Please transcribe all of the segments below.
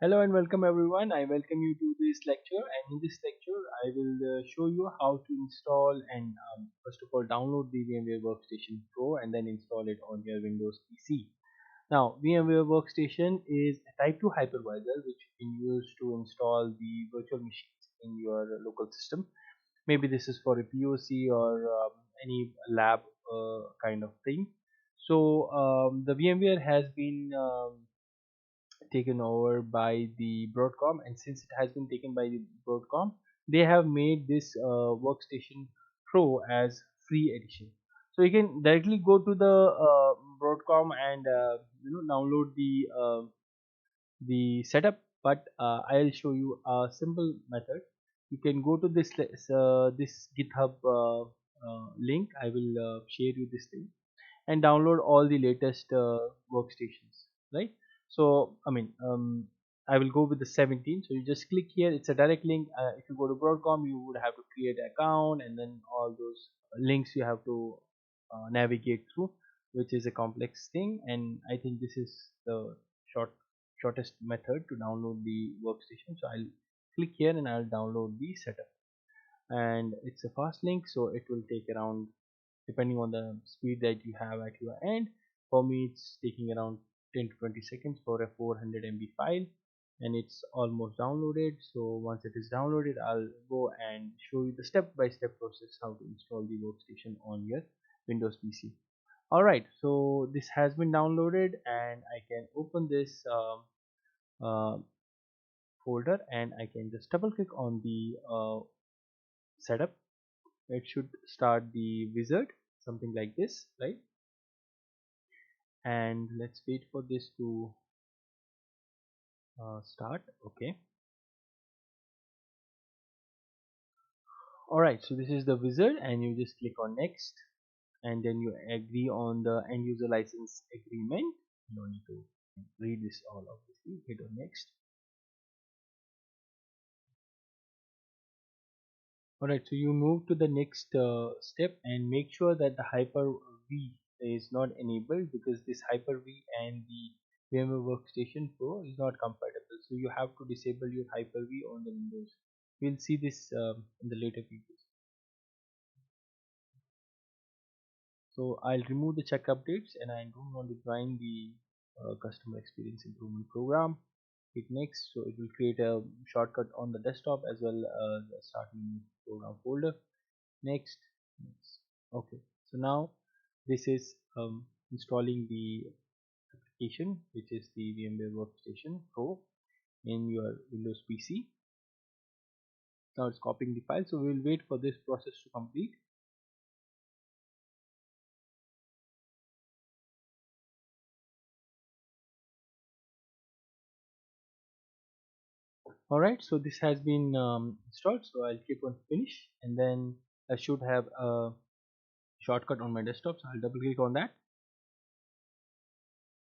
Hello and welcome everyone. I welcome you to this lecture, and in this lecture I will show you how to install and first of all download the VMware Workstation Pro and then install it on your Windows PC. Now VMware Workstation is a type 2 hypervisor which you can use to install the virtual machines in your local system. Maybe this is for a POC or any lab kind of thing. So the VMware has been taken over by the Broadcom, and since it has been taken by the Broadcom, they have made this Workstation Pro as free edition. So you can directly go to the Broadcom and download the setup, but I'll show you a simple method. You can go to this GitHub link. I will share you this link and download all the latest workstations, right? So I will go with the 17. So you just click here, it's a direct link. If you go to Broadcom, you would have to create an account, and then all those links you have to navigate through, which is a complex thing, and I think this is the shortest method to download the workstation. So I'll click here and I'll download the setup, and it's a fast link, so it will take around, depending on the speed that you have at your end. For me it's taking around 10 to 20 seconds for a 400 MB file, and it's almost downloaded. So once it is downloaded, I'll go and show you the step-by-step process how to install the workstation on your Windows PC. Alright, so this has been downloaded, and I can open this uh, folder, and I can just double click on the setup. It should start the wizard, something like this, right? And let's wait for this to start. Okay, alright, so this is the wizard, and you just click on next, and then you agree on the end user license agreement. You don't need to read this all, obviously. Hit on next. Alright, so you move to the next step and make sure that the Hyper-V is not enabled, because this Hyper-V and the VMware Workstation Pro is not compatible. So you have to disable your Hyper-V on the Windows. We'll see this in the later videos. So I'll remove the check updates, and I don't want to join the customer experience improvement program. Hit next, so it will create a shortcut on the desktop as well as a start new program folder. Next, next. Okay, so now this is installing the application, which is the VMware Workstation Pro in your Windows PC. Now it's copying the file, so we will wait for this process to complete. Alright, so this has been installed, so I'll click on finish, and then I should have a shortcut on my desktop, so I'll double click on that.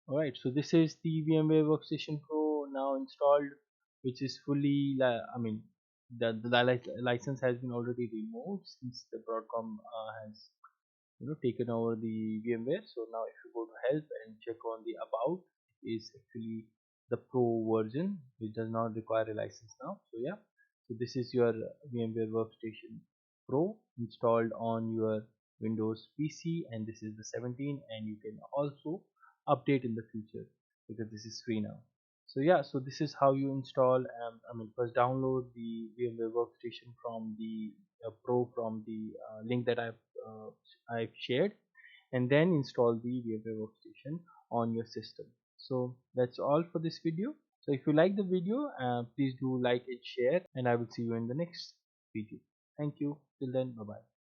Alright, so this is the VMware Workstation Pro now installed, which is fully, the license has been already removed since the Broadcom has taken over the VMware. So now if you go to help and check on the about, it is actually the Pro version, which does not require a license now. So yeah, so this is your VMware Workstation Pro installed on your Windows PC, and this is the 17, and you can also update in the future because this is free now. So yeah, so this is how you install. First download the VMware Workstation from the Pro from the link that I've shared, and then install the VMware Workstation on your system. So that's all for this video. So if you like the video, please do like and share, and I will see you in the next video. Thank you. Till then, bye bye.